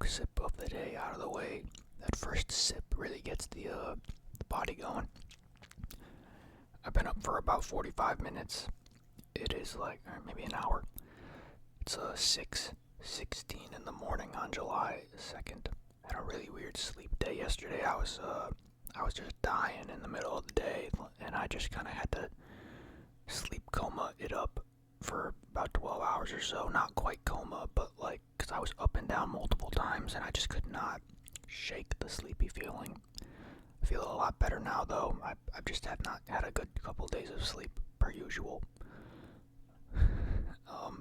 milk sip of the day out of the way. That first sip really gets the body going. I've been up for about 45 minutes. It is like, or maybe an hour. It's 6:16 in the morning on July 2nd. Had a really weird sleep day yesterday. I was just dying in the middle of the day, and I just kind of had to sleep coma it up for about 12 hours or so. Not quite coma, but like, because I was up and down multiple times, and I just could not shake the sleepy feeling. I feel a lot better now, though. I just have not had a good couple days of sleep per usual.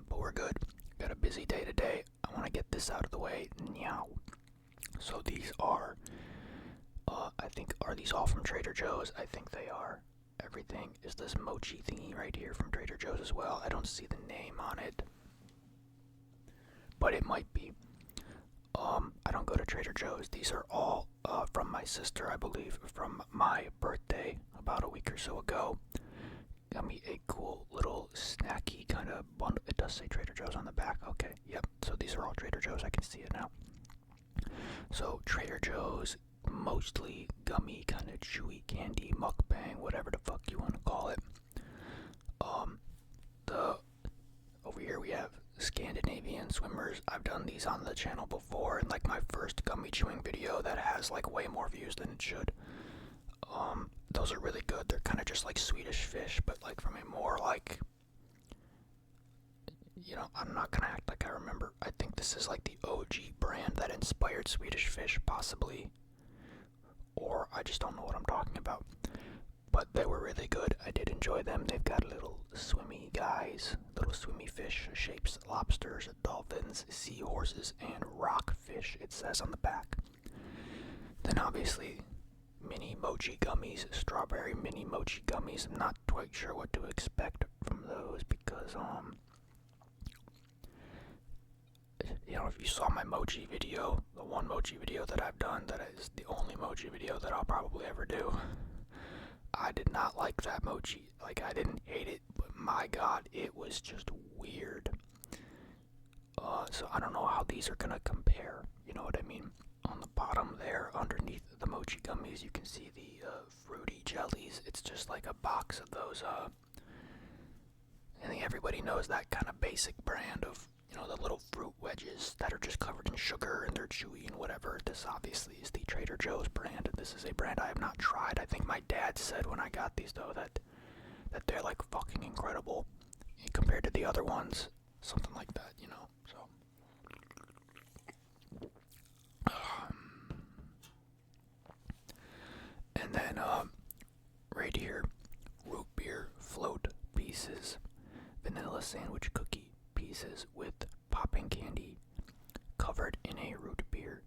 But we're good. Got a busy day today. I want to get this out of the way now. So these are, are these all from Trader Joe's? I think they are. Everything is this Mochi thingy right here from Trader Joe's as well. I don't see the name on it, but it might be. I don't go to Trader Joe's. These are all from my sister, I believe, from my birthday about a week or so ago. Got me a cool little snacky kind of bundle. It does say Trader Joe's on the back. Okay, yep. So these are all Trader Joe's. I can see it now. So Trader Joe's, mostly gummy, kind of chewy candy, mukbang, whatever the fuck you want to call it. Over here we have Scandinavian swimmers. I've done these on the channel before, and like my first gummy chewing video that has like way more views than it should. Those are really good. They're kind of just like Swedish fish, but like from a more like, I'm not gonna act like I remember. I think this is like the OG brand that inspired Swedish fish, possibly, or I just don't know what I'm talking about. But they were really good. I did enjoy them. They've got little swimmy guys, little swimmy fish shapes, lobsters, dolphins, seahorses, and rockfish, it says on the back. Then obviously, mini mochi gummies, strawberry mini mochi gummies. I'm not quite sure what to expect from those because, if you saw my mochi video, the one mochi video that I've done, that is the only mochi video that I'll probably ever do. I did not like that mochi. Like, I didn't hate it, but my god, it was just weird. So I don't know how these are gonna compare, you know what I mean? On the bottom there, underneath the mochi gummies, you can see the fruity jellies. It's just like a box of those, I think everybody knows that kind of basic brand of, the little fruit wedges that are just covered in sugar and they're chewy and whatever. This obviously is the Trader Joe's brand, and this is a brand I have not tried. I think my dad said when I got these, though, that they're like fucking incredible compared to the other ones. Something like that, so. And then, right here, root beer float pieces, vanilla sandwich cookie pieces with popping candy covered in a root beer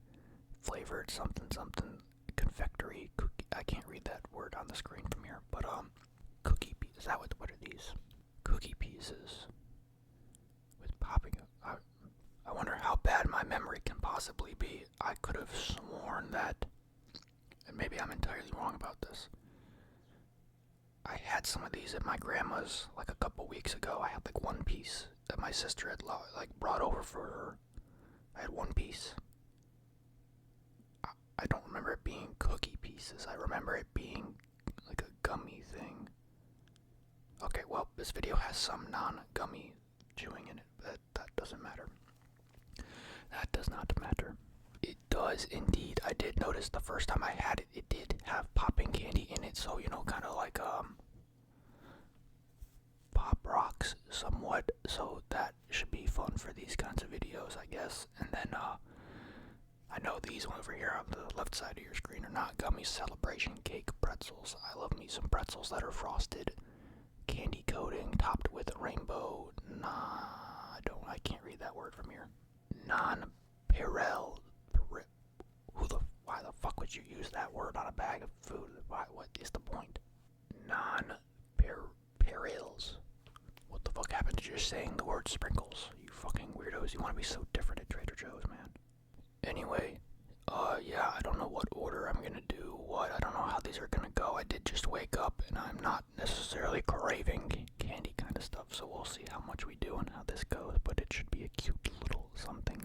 flavored something confectory cookie. I can't read that word on the screen from here, but cookie pieces. Is that what are these? Cookie pieces with popping. I wonder how bad my memory can possibly be. I could have sworn that, and maybe I'm entirely wrong about this, I had some of these at my grandma's like a couple weeks ago. I had like one piece that my sister had like brought over for her. I had one piece. I don't remember it being cookie pieces. I remember it being like a gummy thing. Okay, well, this video has some non-gummy chewing in it, but that doesn't matter. That does not matter. It does indeed. I did notice the first time I had it, it did have popping candy in it, so, kind of like, Pop Rocks somewhat, so that should be fun for these kinds of videos, I guess. And then, I know these over here on the left side of your screen are not Gummy Celebration Cake Pretzels. I love me some pretzels that are frosted, candy coating, topped with rainbow, I can't read that word from here. Non-Perel. Why the fuck would you use that word on a bag of food? What is the point? Non-Perils. What the fuck happened to just saying the word sprinkles? You fucking weirdos. You want to be so different at Trader Joe's, man. Anyway, yeah, I don't know what order I'm gonna do what. I don't know how these are gonna go. I did just wake up, and I'm not necessarily craving candy kind of stuff, so we'll see how much we do and how this goes, but it should be a cute little something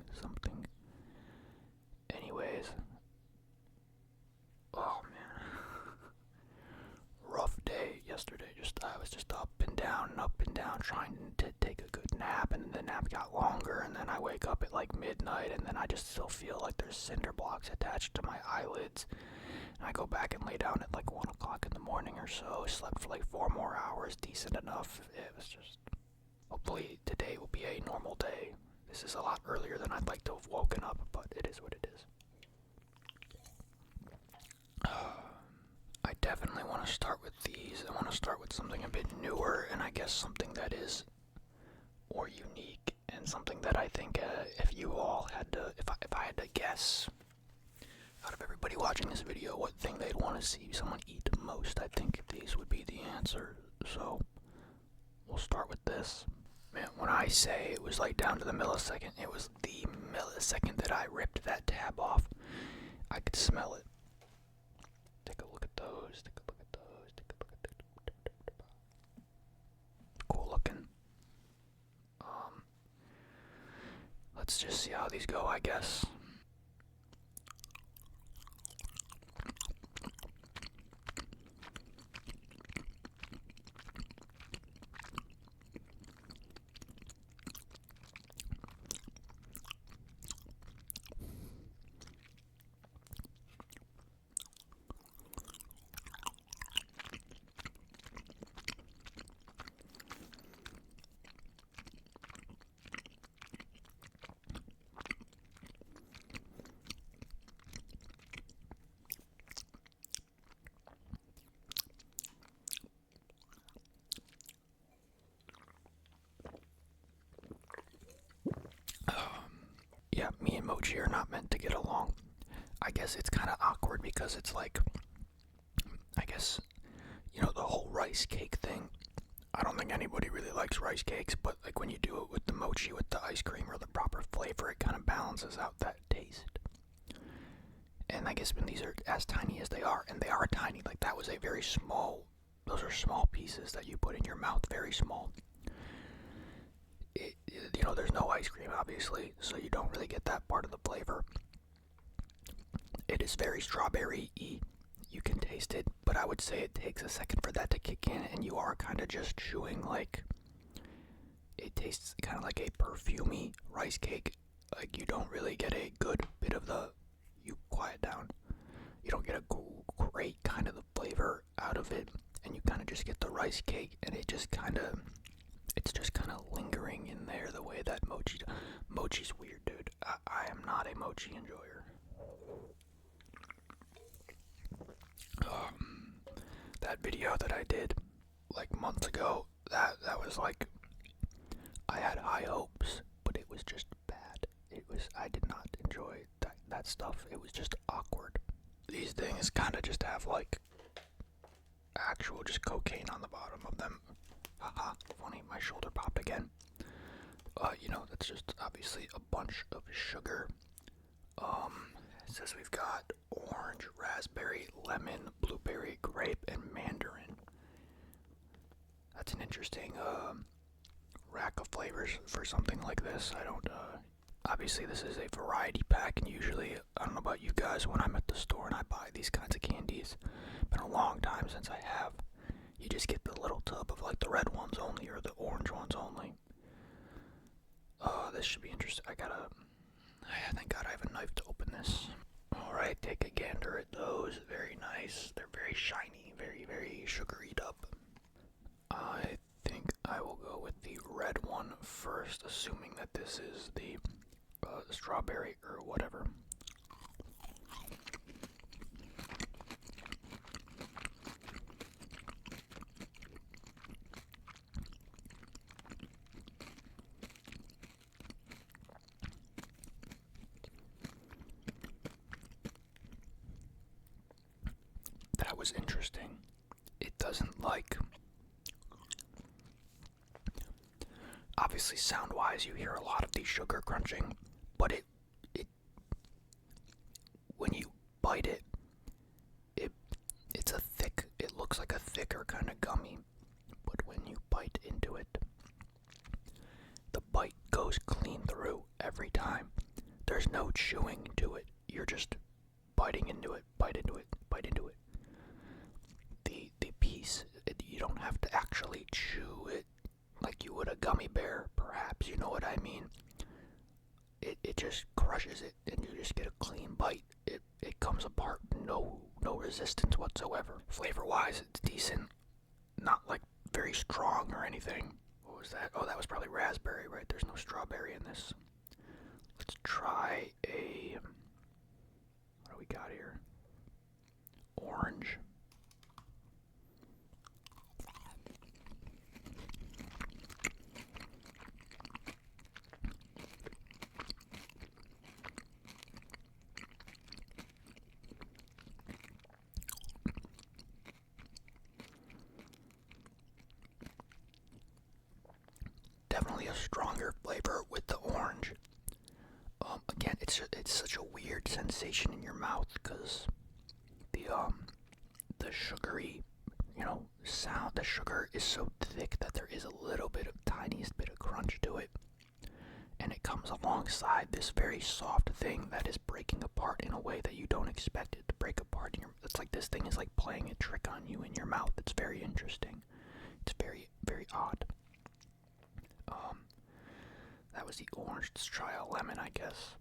around trying to take a good nap, and the nap got longer, and then I wake up at like midnight, and then I just still feel like there's cinder blocks attached to my eyelids. And I go back and lay down at like 1 o'clock in the morning or so. Slept for like 4 more hours, decent enough. It was just, hopefully today will be a normal day. This is a lot earlier than I'd like to have woken up, but it is what it is. I definitely want to start with these. I want to start with something a bit newer, and I guess something that is more unique, and something that I think if you all had to, if I had to guess, out of everybody watching this video, what thing they'd want to see someone eat most, I think these would be the answer. So, we'll start with this. Man, when I say it was like down to the millisecond, it was the millisecond that I ripped that tab off. I could smell it. Take a look at those, take a look at those, take a look at those. Cool looking. Let's just see how these go, I guess. Yeah, me and Mochi are not meant to get along. I guess it's kind of awkward because it's like, I guess, you know, the whole rice cake thing. I don't think anybody really likes rice cakes, but like when you do it with the Mochi, with the ice cream or the proper flavor, it kind of balances out that taste. And I guess when these are as tiny as they are, and they are tiny, like that was a very small, those are small pieces that you put in your mouth, very small. You know, there's no ice cream, obviously, so you don't really get that part of the flavor. It is very strawberry-y. You can taste it, but I would say it takes a second for that to kick in, and you are kind of just chewing like, it tastes kind of like a perfumey rice cake. Like, you don't really get a good bit of the, you quiet down, you don't get a great kind of the flavor out of it, and you kind of just get the rice cake, and it just kind of, it's just kind of lingering in there the way that Mochi's weird, dude. I am not a Mochi enjoyer. That video that I did like months ago, that was like, I had high hopes, but it was just bad. I did not enjoy that stuff. It was just awkward. These things kind of just have like actual just cocaine on the bottom of them. Haha, funny, my shoulder popped again. You know, that's just obviously a bunch of sugar. It says we've got orange, raspberry, lemon, blueberry, grape, and mandarin. That's an interesting rack of flavors for something like this. I don't, obviously this is a variety pack, and usually, I don't know about you guys, when I'm at the store and I buy these kinds of candies, it's been a long time since I have. You just get the little tub of like the red ones only or the orange ones only. This should be interesting. Thank God I have a knife to open this. Alright, take a gander at those. Very nice. They're very shiny, very, very sugaried up. I think I will go with the red one first, assuming that this is the strawberry or whatever. That was interesting. It doesn't like, obviously sound-wise you hear a lot of the sugar crunching, but it when you bite it, it's a thick, it looks like a thicker kind of gummy, but when you bite into it, the bite goes clean through every time. There's no chewing to it. You're just biting into it, bite into it, bite into it. The piece, you don't have to actually chew it like you crushes it, and you just get a clean bite. It comes apart, no resistance whatsoever. Flavor-wise, it's decent. Not like very strong or anything. What was that? Oh, that was probably raspberry, right? There's no strawberry in this. Let's try a... What do we got here? Orange. Definitely a stronger flavor with the orange. Again, it's such a weird sensation in your mouth because the sugary, sound. The sugar is so thick that there is a little bit of tiniest bit of crunch to it, and it comes alongside this very soft thing that is breaking apart in a way that you don't expect it to break apart. It's like this thing is like playing a trick on you in your mouth. It's very interesting. It's very, very odd. That was the orange. Let's try a lemon, I guess.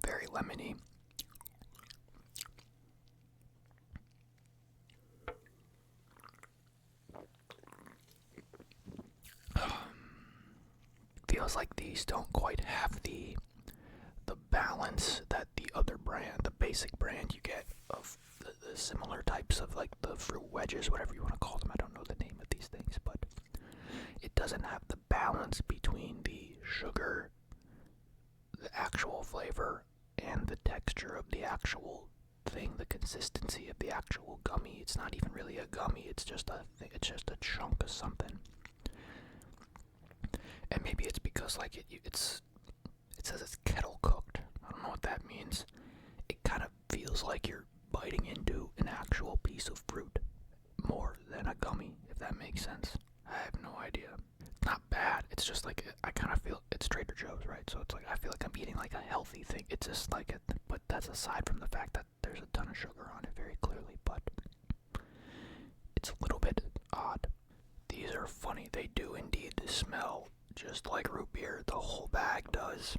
Very lemony. Feels like these don't quite have the balance that the other brand, the basic brand you get of the similar types of like the fruit wedges, whatever you want to call them. I don't know the name of these things, but it doesn't have the balance between the sugar, the actual flavor, and the texture of the actual thing, the consistency of the actual gummy. It's not even really a gummy. It's just a chunk of something. And maybe it's because like it says it's kettle cooked. I don't know what that means. It kind of feels like you're biting into an actual piece of fruit more than a gummy, if that makes sense. I have no idea. It's not bad. It's just like I kind of feel it's Trader Joe's, right? So it's like I feel like I'm eating like a healthy thing. It's just like but that's aside from the fact that there's a ton of sugar on it very clearly, but it's a little bit odd. These are funny. They do indeed smell just like root beer. The whole bag does.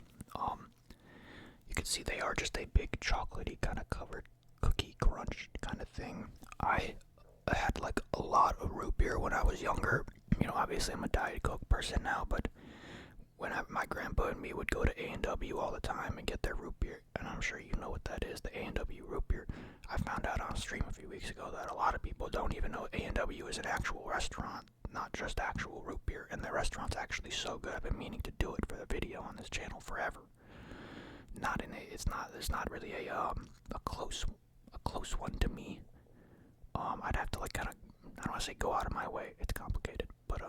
You can see they are just a big chocolatey kind of covered cookie crunch kind of thing. I had like a lot of root beer when I was younger. Obviously I'm a Diet Coke person now, but when my grandpa and me would go to A&W all the time and get their root beer, and I'm sure you know what that is, the A&W root beer. I found out on stream a few weeks ago that a lot of people don't even know A&W is an actual restaurant, not just actual root beer, and the restaurant's actually so good. I've been meaning to do it for the video on this channel forever. There's not really a close one to me. I'd have to like kind of, I don't want to say go out of my way. It's complicated, but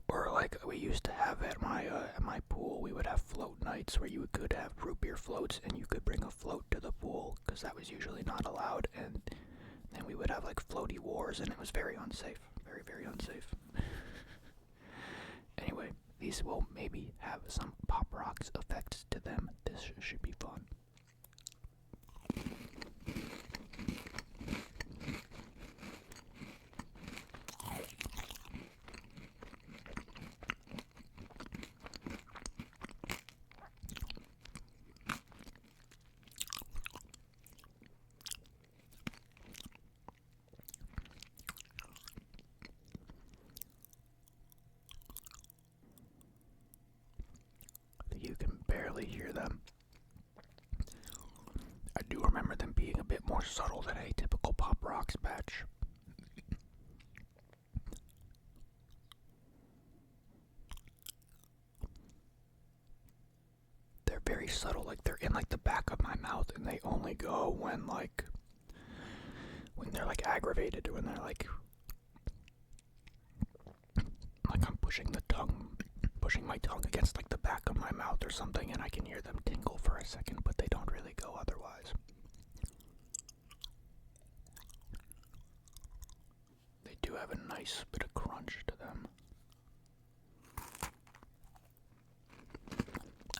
or like we used to have at my pool, we would have float nights where you could have root beer floats, and you could bring a float to the pool because that was usually not allowed, and then we would have like floaty wars, and it was very unsafe, very, very unsafe. Anyway, these will maybe have some Pop Rocks effects to them. This should be fun. You can barely hear them. I do remember them being a bit more subtle than a typical Pop Rocks batch. They're very subtle, like they're in like the back of my mouth, and they only go when they're like aggravated, or when they're like I'm pushing my tongue against like the back of my mouth or something, and I can hear them tingle for a second, but they don't really go otherwise. have a nice bit of crunch to them.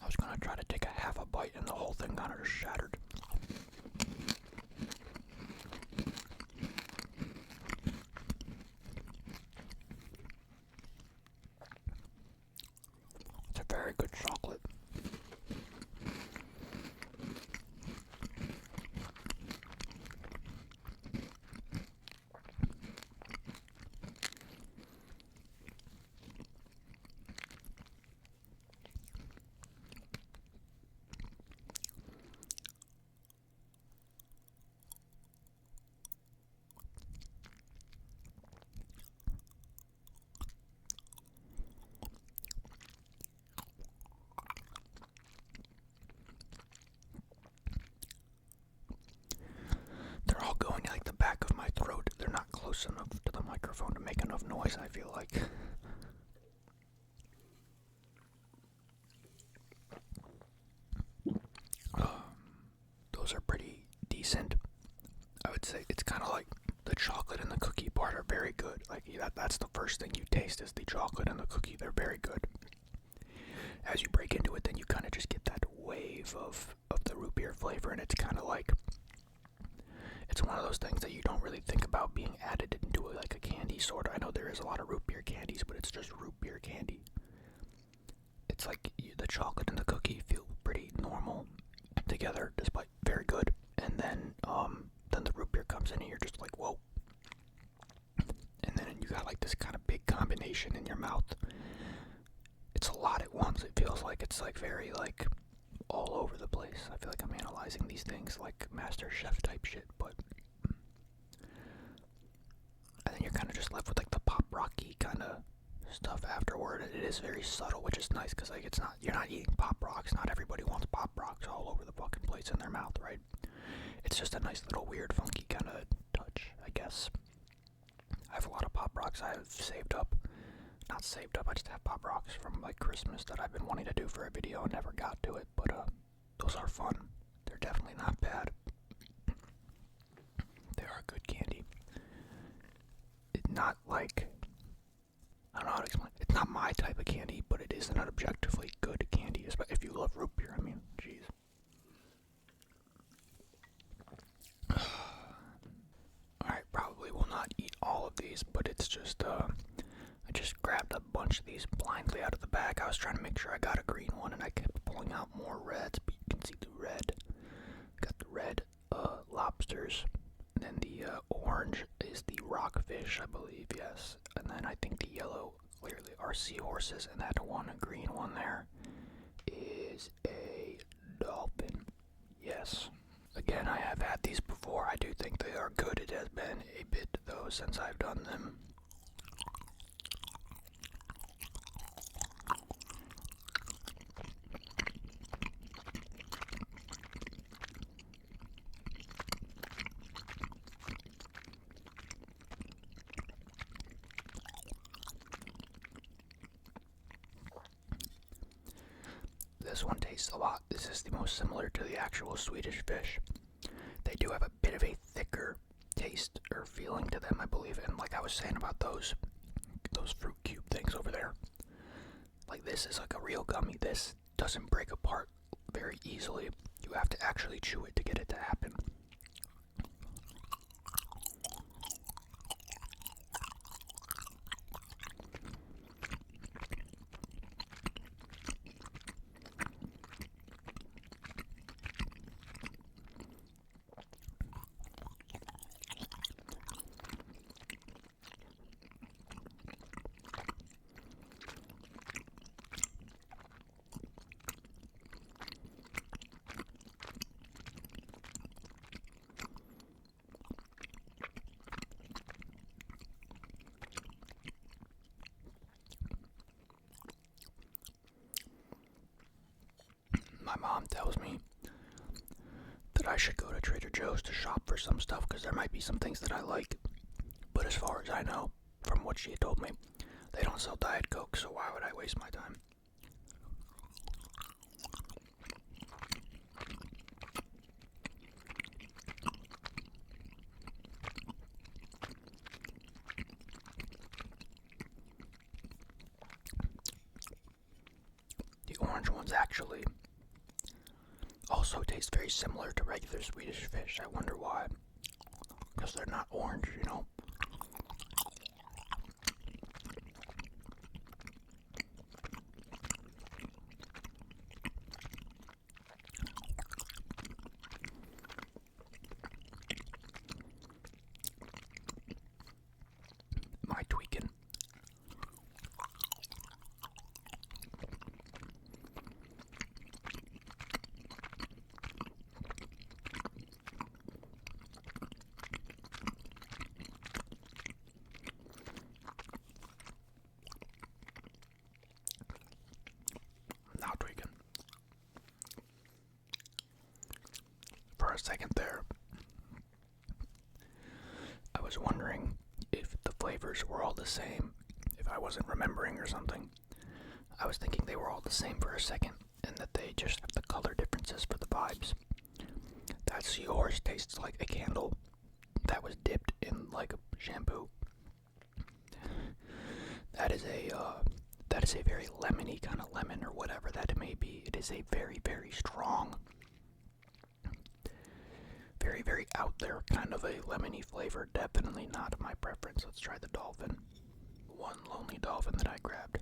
I was gonna try to take a half a bite and the whole thing kind of just shattered. It's a very good chocolate. They're all going like the back of my throat. They're not close enough to the microphone to make enough noise, I feel like. Those are pretty decent. I would say it's kind of like the chocolate and the cookie part are very good. Like that's the first thing you taste is the chocolate and the cookie. They're very good. As you break into it, then you kind of just get that wave of the root beer flavor, and it's kind of like, it's one of those things that you don't really think about being added into like a candy sort of. I know there is a lot of root beer candies, but it's just root beer candy. It's like the chocolate and the cookie feel pretty normal together, despite very good. And then the root beer comes in and you're just like, whoa. And then you got like this kind of big combination in your mouth. It's a lot at once. It feels like it's like very like all over the place. I feel like I'm analyzing these things like Master Chef type shit, but and then you're kind of just left with like the pop rocky kind of stuff afterward. It is very subtle, which is nice because like it's not, you're not eating pop rocks. Not everybody wants pop rocks all over the fucking place in their mouth, right? It's just a nice little weird funky kind of touch, I guess. I have a lot of pop rocks I have saved up. Not saved up, I just have pop rocks from like Christmas that I've been wanting to do for a video and never got to it, but those are fun. They're definitely not bad. They are good candy. It's not like, I don't know how to explain. It's not my type of candy, but it is an objectively good candy. If you love root beer, I mean, jeez. Alright, probably will not eat all of these, but it's just, I just grabbed a bunch of these blindly out of the bag. I was trying to make sure I got a green one, and I kept pulling out more reds, but you can see the red. Got the red lobsters, and then the orange is the rockfish, I believe, yes. And then I think the yellow clearly are seahorses, and that one, a green one there, is a dolphin. Yes. Again, I have had these before. I do think they are good. It has been a bit, though, since I've done them. This one tastes a lot. This is the most similar to the actual Swedish fish. They do have a bit of a thicker taste or feeling to them, I believe. And like I was saying about those fruit cube things over there, like this is like a real gummy. This doesn't break apart very easily. You have to actually chew it to get it to happen. My mom tells me that I should go to Trader Joe's to shop for some stuff because there might be some things that I like. But as far as I know, from what she told me, they don't sell Diet Coke, so why would I waste my time? orange ones actually also taste very similar to regular Swedish fish. I wonder why. Because they're not orange, you know. Am I tweaking? Not tweaking. For a second there, I was wondering if the flavors were all the same, if I wasn't remembering or something. I was thinking they were all the same for a second, and that they just have the color differences for the vibes. That's yours tastes like a candle that was dipped in like a shampoo. That is a very lemony kind of lemon or whatever that it may be. It is a very, very strong, very, very out there kind of a lemony flavor. Definitely not my preference. Let's try the dolphin. One lonely dolphin that I grabbed.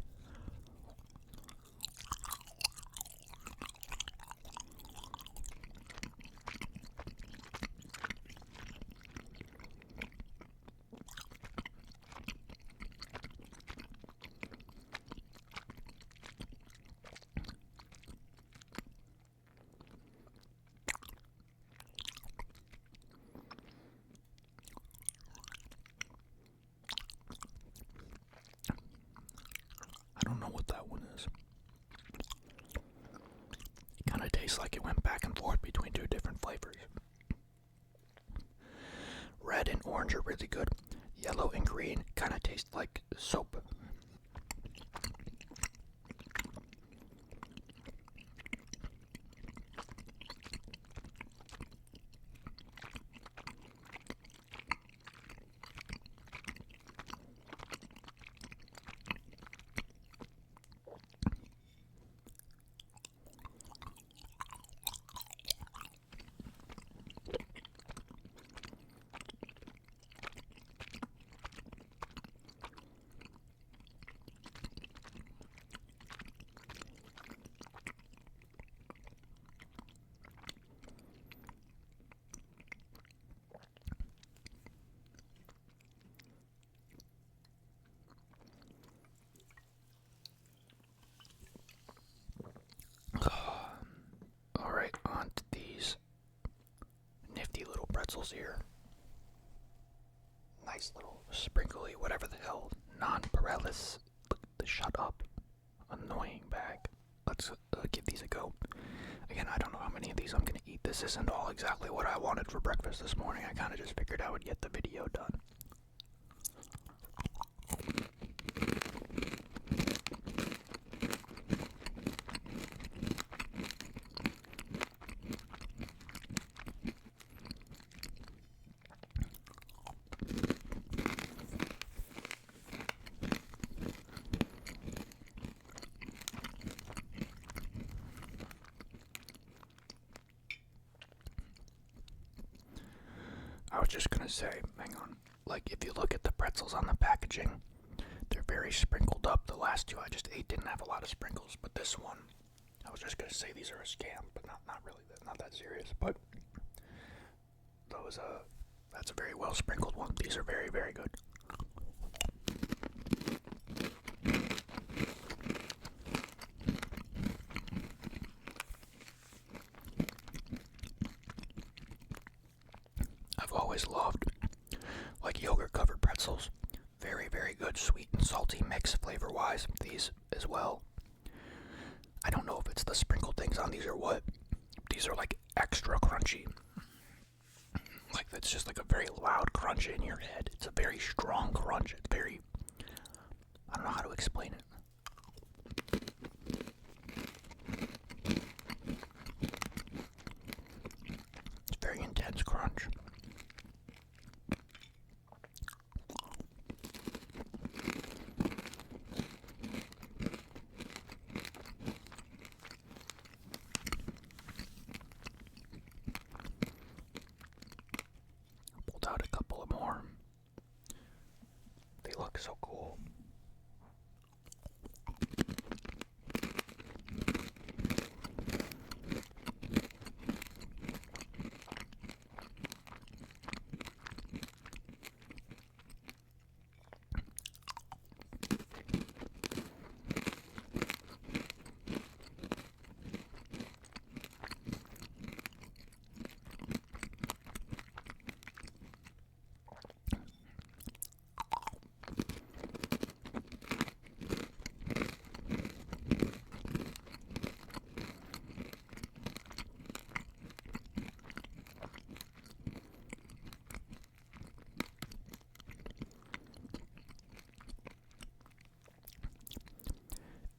I don't know what that one is. It kind of tastes like it went back and forth between two different flavors. Red and orange are really good. Yellow and green kind of taste like soap. Alright, on to these nifty little pretzels here. Nice little sprinkly, whatever the hell, non-Pirellis. The shut up, annoying bag. Let's give these a go. Again, I don't know how many of these I'm gonna eat. This isn't all exactly what I wanted for breakfast this morning. I kind of just figured I would get the video done. I was just gonna say, hang on, like if you look at the pretzels on the packaging, they're very sprinkled up. The last two I just ate didn't have a lot of sprinkles, but this one, I was just gonna say these are a scam, but not really, not that serious. But those, that's a very well sprinkled one. These are very, very good. I've always loved like yogurt covered pretzels. Very, very good sweet and salty mix flavor wise. These as well. I don't know if it's the sprinkled things on these or what. These are like extra crunchy. Like that's just like a very loud crunch in your head. It's a very strong crunch. It's very, I don't know how to explain it. It's very intense crunch. looks so cool.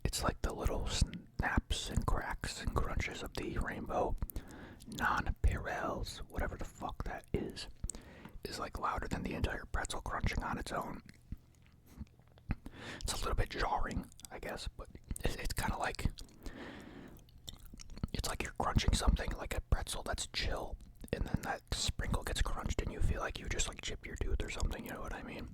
It's like the little snaps and cracks and crunches of the rainbow non-parallels, whatever the fuck that is like louder than the entire pretzel crunching on its own. It's a little bit jarring, I guess, but it's kind of like, it's like you're crunching something like a pretzel that's chill, and then that sprinkle gets crunched and you feel like you just like chip your tooth or something, you know what I mean?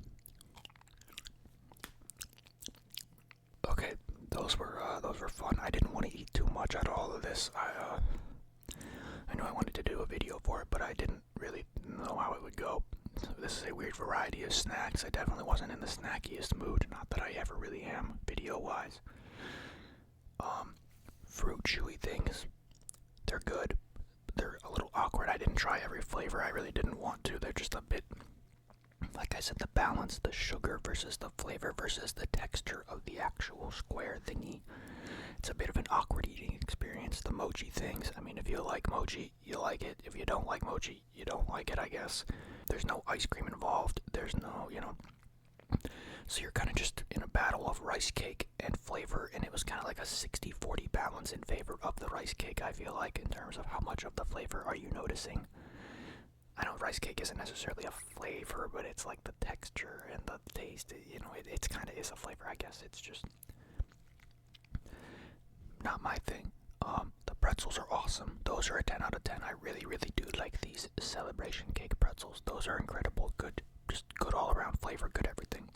Okay, those were fun. I didn't want to eat too much out of all of this. I knew I wanted to do a video for it, but I didn't really know how it would go. So this is a weird variety of snacks. I definitely wasn't in the snackiest mood. Not that I ever really am, video-wise. Fruit chewy things. They're good. They're a little awkward. I didn't try every flavor. I really didn't want to. They're just a bit, like I said, the balance, the sugar versus the flavor versus the texture of the actual square thingy. It's a bit of an awkward eating experience. The mochi things, I mean, if you like mochi, you like it. If you don't like mochi, you don't like it, I guess. There's no ice cream involved. There's no, so you're kind of just in a battle of rice cake and flavor, and it was kind of like a 60-40 balance in favor of the rice cake, I feel like, in terms of how much of the flavor are you noticing. I know rice cake isn't necessarily a flavor, but it's like the texture and the taste, it's kind of is a flavor, I guess. It's just not my thing. The pretzels are awesome. Those are a 10 out of 10. I really, really do like these celebration cake pretzels. Those are incredible. Good, just good all around flavor, good everything.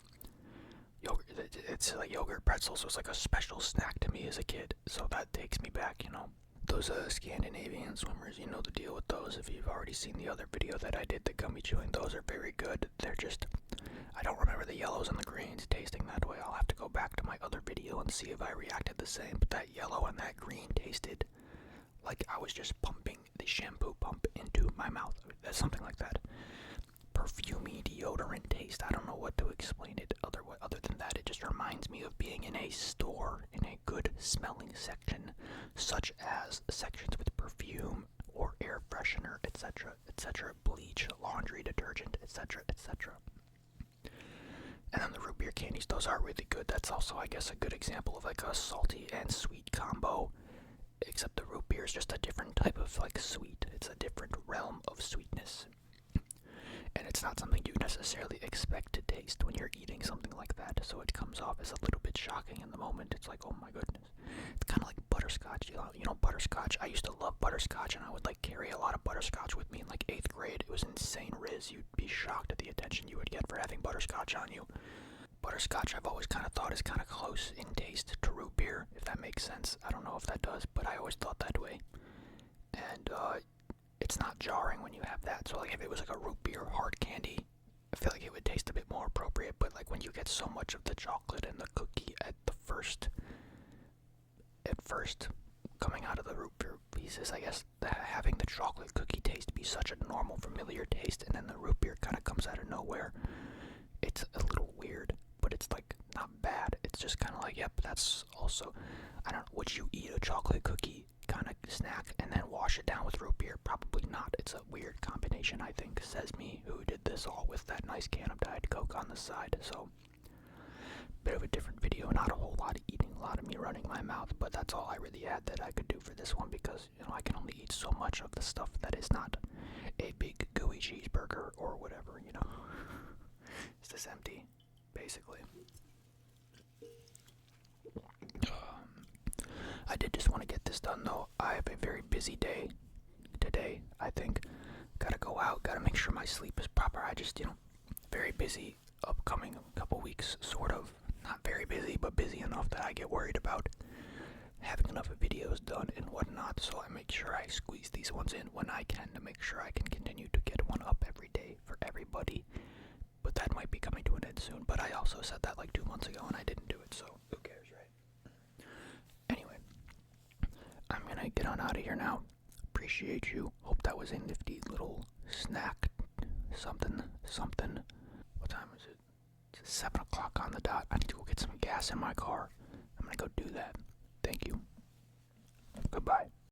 Yogurt, it's like yogurt pretzels was like a special snack to me as a kid, so that takes me back, Those Scandinavian swimmers, you know the deal with those. If you've already seen the other video that I did, the gummy chewing, those are very good. They're just, I don't remember the yellows and the greens tasting that way. I'll have to go back to my other video and see if I reacted the same, but that yellow and that green tasted like I was just pumping the shampoo pump into my mouth. That's something like that. Perfumey deodorant taste. I don't know what to explain it other than that. It just reminds me of being in a store in a good smelling section, such as sections with perfume or air freshener, etc., etc., bleach, laundry detergent, etc., etc. And then the root beer candies, those are really good. That's also, I guess, a good example of like a salty and sweet combo, except the root beer is just a different type of like sweet. It's a different realm of sweetness. And it's not something you necessarily expect to taste when you're eating something like that, so it comes off as a little bit shocking in the moment. It's like, oh my goodness. It's kind of like butterscotch. You know butterscotch? I used to love butterscotch, and I would like carry a lot of butterscotch with me in like 8th grade. It was insane riz. You'd be shocked at the attention you would get for having butterscotch on you. Butterscotch I've always kind of thought is kind of close in taste to root beer, if that makes sense. I don't know if that does, but I always thought that way. And it's not jarring when you have that. So like if it was like a root beer hard candy, I feel like it would taste a bit more appropriate. But like when you get so much of the chocolate and the cookie at first coming out of the root beer pieces, I guess having the chocolate cookie taste be such a normal familiar taste, and then the root beer kind of comes out of nowhere, it's a little weird. But it's like not bad. It's just kind of like, yep, that's also, I don't know, would you eat a chocolate cookie kind of snack and then wash it down with root beer? Probably not. It's a weird combination, I think, says me, who did this all with that nice can of Diet Coke on the side. So bit of a different video, not a whole lot of eating, a lot of me running my mouth, but that's all I really had that I could do for this one, because I can only eat so much of the stuff that is not a big gooey cheeseburger or whatever. It's just empty, basically. I did just want to get this done, though. I have a very busy day today, I think. Gotta go out, gotta make sure my sleep is proper. I just, very busy. upcoming couple weeks, sort of. Not very busy, but busy enough that I get worried about having enough videos done and whatnot, so I make sure I squeeze these ones in when I can to make sure I can continue to get one up every day for everybody. But that might be coming to an end soon, but I also said that like 2 months ago and I didn't do it, so who cares, right? Anyway, I'm gonna get on out of here now. Appreciate you. Hope that was a nifty little snack. Something. What time is it? It's 7 o'clock on the dot. I need to go get some gas in my car. I'm gonna go do that. Thank you. Goodbye.